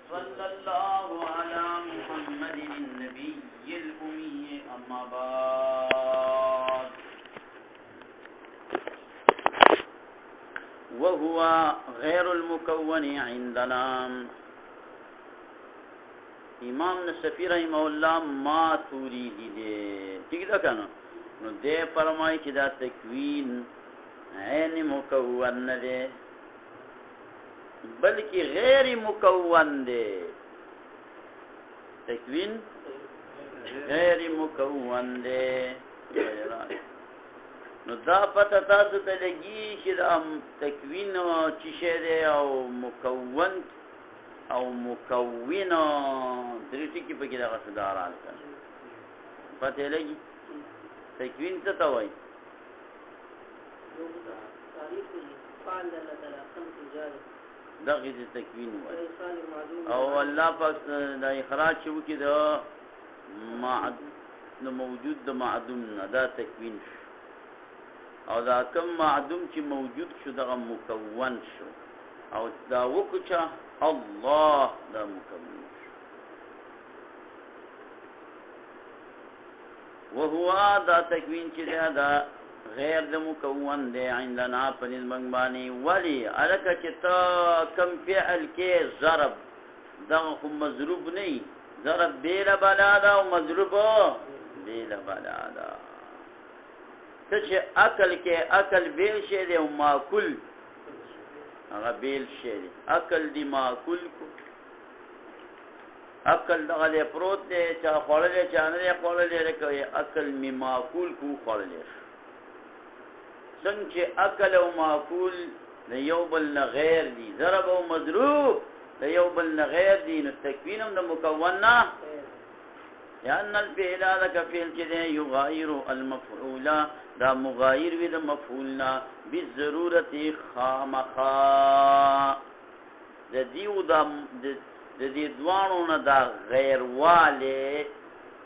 صلى الله على محمد النبي الأمي أما بعد وهو غير المكون عندنا. امام نصفی رحمه الله ماتوریدی دے ٹھیک ده کنه نو دے فرمای چې دا تکوین عین مکون نه ده بلکې غیر مکون ده. تکوین غیر مکون ده نو دا پته تاسو ته لګي چې دا تکوین چې شه ده او مکون او مکون درې ټکي پکې دا غسداران پته لګي تکوین څه ته وایي دغه د تکوین وایي او الله پاک دا اخراج شو کې دا موجود د معدوم نه دا تکوین شو او دا کم معدوم چې موجود شو دغه مکون شو او دا وکچا الله دا مکون شو. وهو دا تکوین چې دا غیر د مکون دی عندنا پنځ منګبانی ولی الکه چې تا کم فعل کې ضرب دا خو مضروب نه ضرب بیل بلادا او مضروب بیل بلادا ته چې عقل کې عقل بیل شه دی او ماکل هغه بیل شه دی عقل دی ماکل کو عقل دغه پروت دی چې خړلې چانه خړلې لکه عقل می ماکل کو خړلې څنګه چې عقل او ماکل د یو بل نه غیر دي ضرب او مضروب د یو بل نه غیر دي نو تکوین هم د مکون نه لأن الفعل هذا كفعل كده يغاير المفعول دا مغاير وي د مفعولنا بالضرورت خامخا د دیو د دې دوانو نه دا غیر والے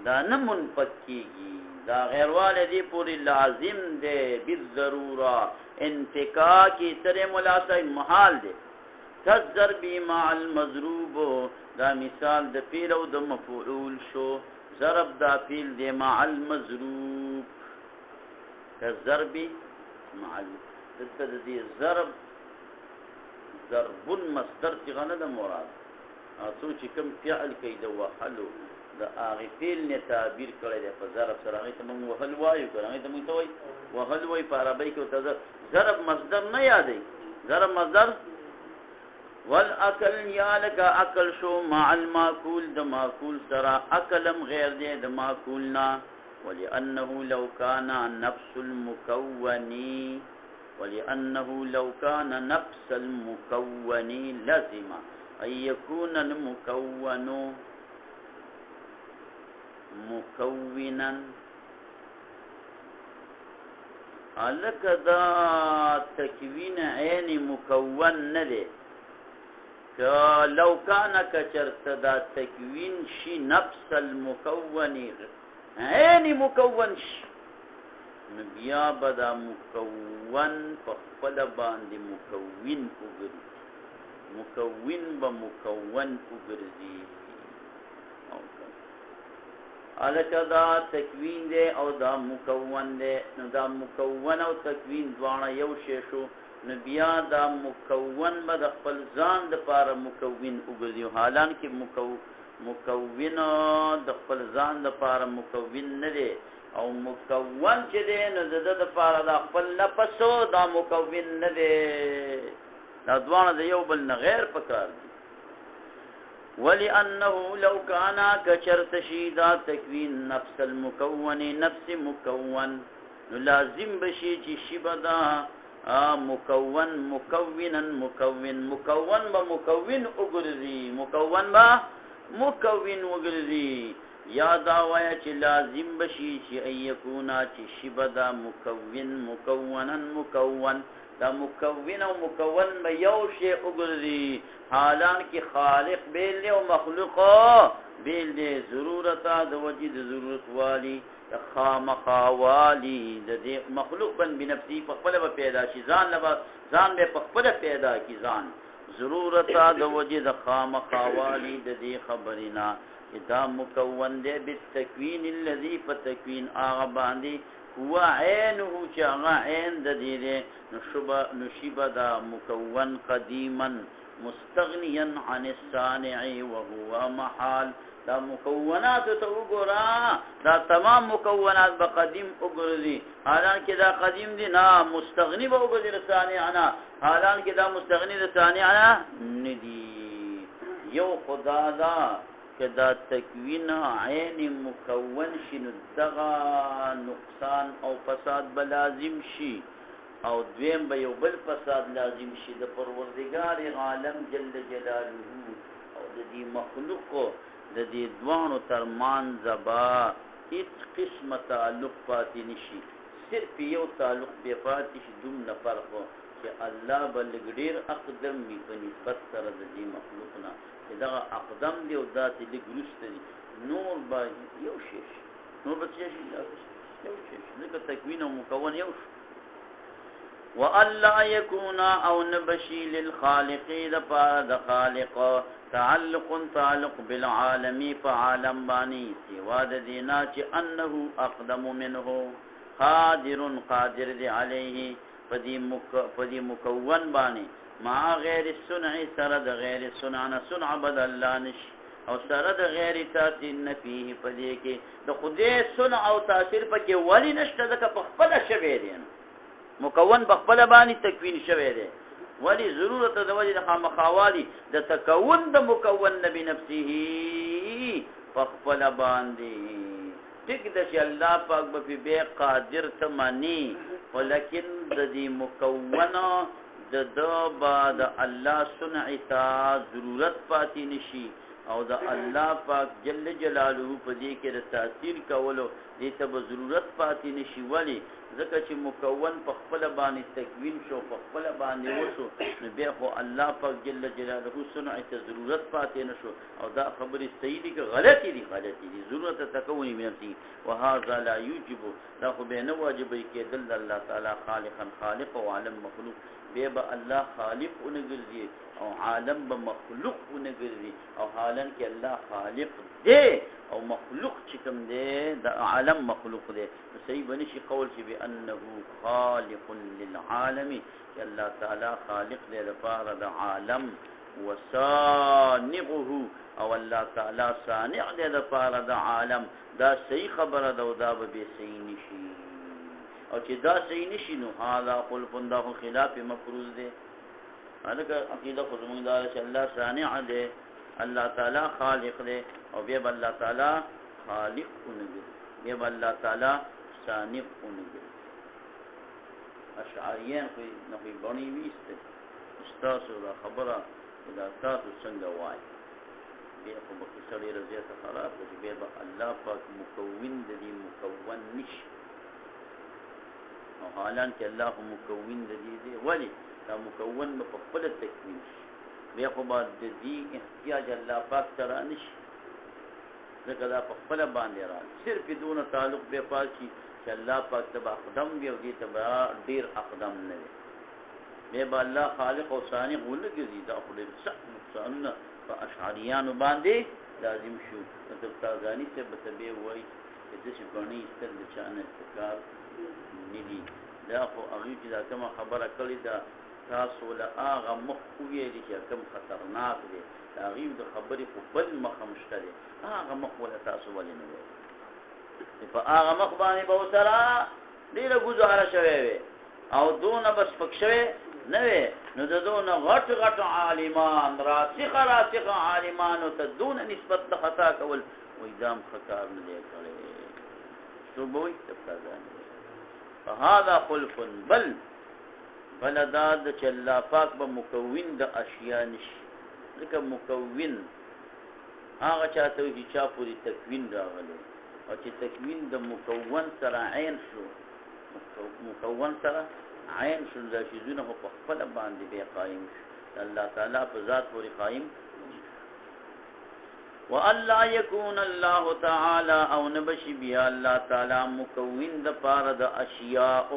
دا نه منفکیږي دا غیر والے دی پوری لازم دے بالضروره انفکا کی سره ملاسه محال دے کذر بی مع المضروب دا مثال د فعل او د مفعول شو ضرب دا فعل دی مع المضروب كالضرب مع دې ضرب ضرب مصدر څنګه نه مراد تاسو چې کوم فعل کوي د وحلو د هغه فعل نه تعبیر کړی دی په ضرب سره هغه ته موږ وحل وایو هغه ته موږ ته وایو وحل وای په عربی کې ته ضرب مصدر نه یادې ضرب مصدر والاكل یالک اکل شو مع الماکول د ماکول سره اکلم غیر دی د ماکولنا ولانه لو كان نفس المكون لزم ان يكون المكون مكونا الک دا تکوین عین مکون نه دی لو کان کچرت دا تکوین شی نفس المکون عین مکون شی بیا بدا مکون په خپل باندې مکون وګرځي مکون به مکون وګرځي الکه دا تکوین دی او دا مکون دی نو دا مکون او تکوین دواړه یو شی شو نو بیا دا مکون به د خپل ځان د پاره مکون وګرځي حالان کې مکون د خپل ځان د پاره مکون نه دی او مکون چې دی نو د پاره د خپل لپسو دا مکون نه دی دا دواړه د یو بل نه غیر پکار دي ولانه لو كان كشرط شيدا تكوين نفس المكون نفس مكون لازم بشي چې شبدا مكون مكونا مكون بمكون وګرځي مكون با مكون وګرځي یا دا وایا چې لازم بشي چې ايكونا چې شبدا مكونا مكون دا مکون او مکون به یو شی وګرځي حالان کې خالق بیل دی او مخلوق بیل دی ضرورت د وجود ضرورت والی خامخاوالی د دې مخلوق بن بنفسي په خپل پیدا شي ځان به په خپل پیدا کی ځان ضرورت د وجه د خامخاوالی د دې خبرینا دا مکون دی بالتکوین الذي فتکوین هغه باندې هو عینه چې هغه عین د دې نشبه دا مکون قدیما مستغنیا عن الصانع وهو محال دا مکونات ته وګورا دا تمام مکونات به قدیم وګورئ حالانکه دا قدیم دي نه مستغنی به وګورئ صانعنا حالانکه دا مستغنی د صانعنا ندي یو خدا دا کدا تکوین عین مکون شنو دغه نقصان او فساد بلازم شي او دویم به یو بل فساد لازم شي د پروردگار عالم جل جلاله او د دې مخلوق د دې دوانو ترمان زبا هیڅ قسمه تعلق پاتې نشي صرف یو تعلق به پاتې شي دومره فرق چې الله بلګډیر اقدم می په نسبت سره د دې مخلوقنا دا اقدم دی او ذات دې ګرست دي نور با یو شي نور به شي یو شي لکه تکوین او مکون یو شي وَأَلَّا يَكُونَ أَوْ نَبَشِي لِلْخَالِقِ د خالق تعلق بالعالم فعالم بانی سوا د دینا چې انه اقدم منه قادر دی علیه پدی مکون بانی مع غیر الصنع سره د غیر الصنع صنع بدل لانش او سره د غیر تاثیر نفیه پدی کې د خدای صنع او تاثیر پکې ولی نشته د په خپل شوی دی مکون بخپل باندې تکوین شوی دی ولی ضرورت د وجه د خامخاوالی د تکون د مکون بنفسه بخپل باندې ټیک د چې الله پاک به قادر تمانی ولکن د دې مکون د بعد الله صنع تا ضرورت پاتې نشي او د الله پاک جل جلاله په دې کې د تاثیر کولو دې ته ضرورت پاتې نشي ولی ځکه چې مکون په خپل باندې تکوین شو په خپل باندې وشو نو بیا خو الله پاک جل جلاله صنع ته ضرورت پاتې نشو او دا خبرې صحیح دي که غلطي دي ضرورت تکونی منفي وهذا لا يوجب دا خو به نه واجب کېدل د الله تعالی خالق او عالم مخلوق به الله خالق ونګرځي او عالم به مخلوق ونګرځي او حالن کې الله خالق دی او مخلوق چې کوم دی د عالم مخلوق دی صحیح بنشي قول چې بانه خالق للعالم چې الله تعالی خالق دی لپاره د عالم وصانعه او الله تعالی صانع دی لپاره د عالم دا صحیح خبره ده او دا به صحیح نشي او چې دا صحیح نشي نو هاذا خلف ده خلاف مفروض دی هغه عقیده خو زموږ دا چې الله صانع دی الله تعالی خالق دی او بیا الله تعالی خالق اونګي بیا الله تعالی صانع اونګي اشعریان خو نه بڼي ويسته استاد دا خبره دا تاسو څنګه وایي بیا په مختصری رضیت خراب دي بیا الله پاک مکون د دې مکون نشي او حالان کې الله مکون د دې ولی دا مکون په خپل تکوین بیا خو بعد د دې احتیاج الله پاک سره نشي ځکه دا په خپل باندې راځي صرف دون تعلق به پاتې چې الله پاک تبع اقدم دی او دې تبع ډیر اقدم نه دی به الله خالق او صانع ولګي دا خو ډیر سخت نقصان په اشعریانو باندې لازم شو مطلب تازانی څه بتبه وای چې د څه غنی ستر د چانه کار ندي دا خو هغه چې دا کومه خبره کړې ده تاسو له هغه مخ ویلې چې کوم خطرناک دی هغه د خبرې په بل مخ مشته دی هغه مخ ولا تاسو ولې نه وي په هغه مخ باندې به سره ډیره گزاره شوی او دون بس پکښوي نه وي نو د دون غټ عالمان راسخ عالمان ته دون نسبت د خطا کول وېدام خطر نه دی کړی شو بوي تفضل فهذا خلف بل بلداد چې الله پاک به مکون د اشیاء نشي لکه مکون هغه چاته چې چا پوری تکوین راغلی او چې تکوین د مکون سره عین شو مکون سره عین شو د شیزونه په خپل باندې به قائم شو الله تعالی په ذات پوری قائم والله يكون الله تعالی او نبشی بیا الله تعالی مکون د پاره د اشیاء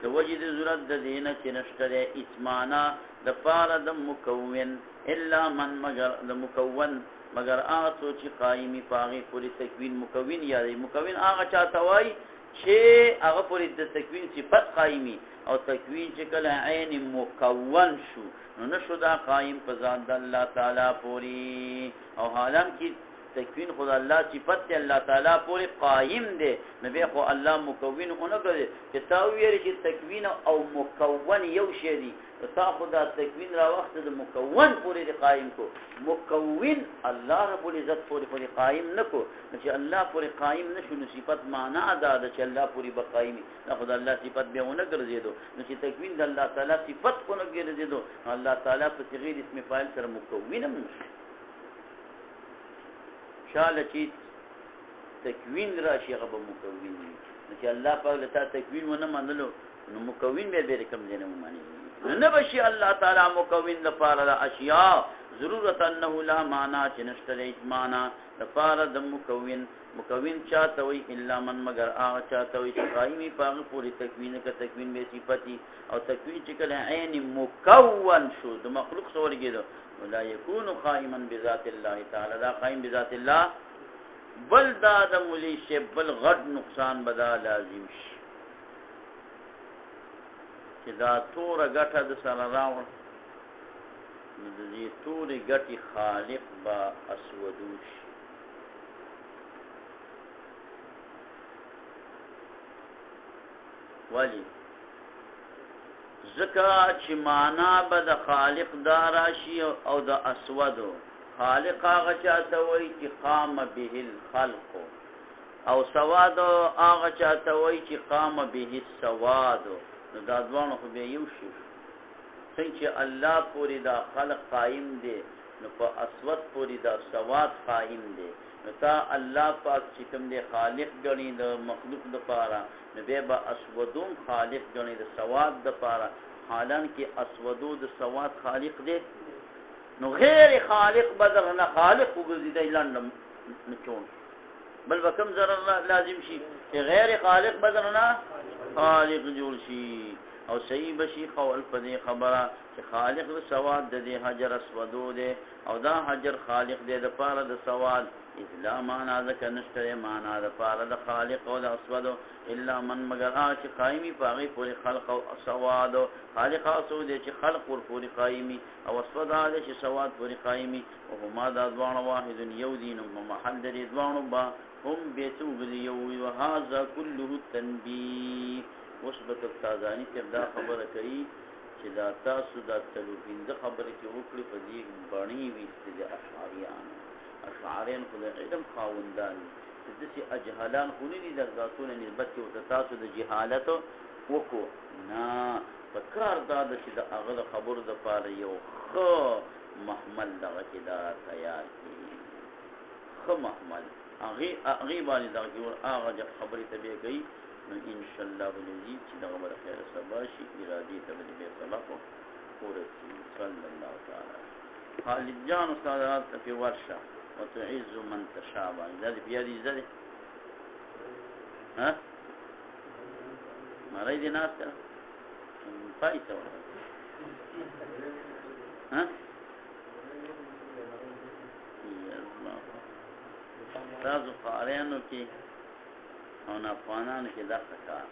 د وجد ضرورت د دینه چې نشته اسمانا د پاره د مکون الا من مگر د مکون مگر هغه څوک چې قائمی پاغي پوری تکوین مکون یا مکون هغه چاته وای چې هغه پوری د تکوین صفت قائمی او تکوین چې کله عین مکون شو نو نشو دا قائم په ذات د الله تعالی پوری او حالان کې تکوین خدا الله صفت ته الله تعالی پوری قائم دی نبی خو الله مکون اونګه چې تا ویری چې تکوین او مکون یو شی دی تا خدا تکوین را وخت د مکون پوری دی قائم کو مکون الله رب العزت پوری قائم نکو چې الله پوری قائم نشو نو صفت معنا ادا ده چې الله پوری بقائمی خدا الله صفت به اونګه ګرځیدو نو چې تکوین د الله تعالی صفت اونګه ګرځیدو الله تعالی په صيغه اسم فاعل سره مکون هم شاله چې تکوین راشي هغه به مکون وي چې الله پاک لته تکوین ونه منلو نو مکون به کوم ځای نه مانی نه بشي الله تعالی مکون لپاره د اشیاء ضرورت انه لا معنا چې نشته معنا لپاره د مکون چاته وي الا من مگر هغه چاته وي چې قائمي پاغه پوری تکوین کا تکوین به صفتی او تکوین چې کله عین مکون شو د مخلوق سورګیدو ولا يكون قائما بذات الله تعالی دا قائم بذات الله بل دا د ملی شی بل غد نقصان بدا لازم شي چې دا تور غټه د سره راو د دې تور غټي خالق با اسودوش ولی زکا چې معنا به د خالق داراشي او د اسودو خالق هغه چاته وای چې قام به الخلق او سواد هغه چاته وای چې قام به السواد نو دا ځوان خو به یو شي څنګه الله پوری دا خلق قائم دی نو په اسود پوری دا سواد قائم دی نو تا الله پاک چې کوم دی خالق غني د مخلوق د پاره نو به با اسودوم خالق غني د سواد د پاره حالان کې اسودو د سواد خالق دی نو غیر خالق بدل نه خالق وګرځي د لاندې نچون بل وکم ضرر لازم شي چې غیر خالق بدل نه خالق جوړ شي او صحیح بشي قول په دې خبره چې خالق د سواد د دې حجر اسودو دی او دا حجر خالق دی د پاره د سواد الا معنا ذکر نشته معنا د پاره د خالق او د اسودو الا من مگر چې قائمي پاغي پوری خلق او سواد خالق او دې چې خلق ور پوری قائمي او اسود دې چې سواد پوری قائمي او هما د ځوان واحد یو دین او محل دې ځوان با هم بیتو غلی یو وهذا كله تنبيه مثبت تازانی کې دا خبره کوي چې دا تاسو د تلوینده خبره کې وکړي په دې باندې ویستل اشعاریان خو د علم خاوندان د دې اجهالان خو نه دي د ذاتونو نسبت او تاسو د جهالت وکړو نه فکر دا چې د هغه خبرو د پاره یو خو محمل دغه کې دا تیار کړي خو محمل هغه باندې دا هغه خبرې ته کوي نو ان شاء الله ولذي چې دا خبره خیر سبا شي ارادي ته به سبق ورسي صلی الله تعالی خالد جان استادات په ورشه وتعز من تشاء دا بیا دې زده ها مړی دې ناس ته پایته ها تاسو قاریانو کې او نه افغانانو کې دا څه کار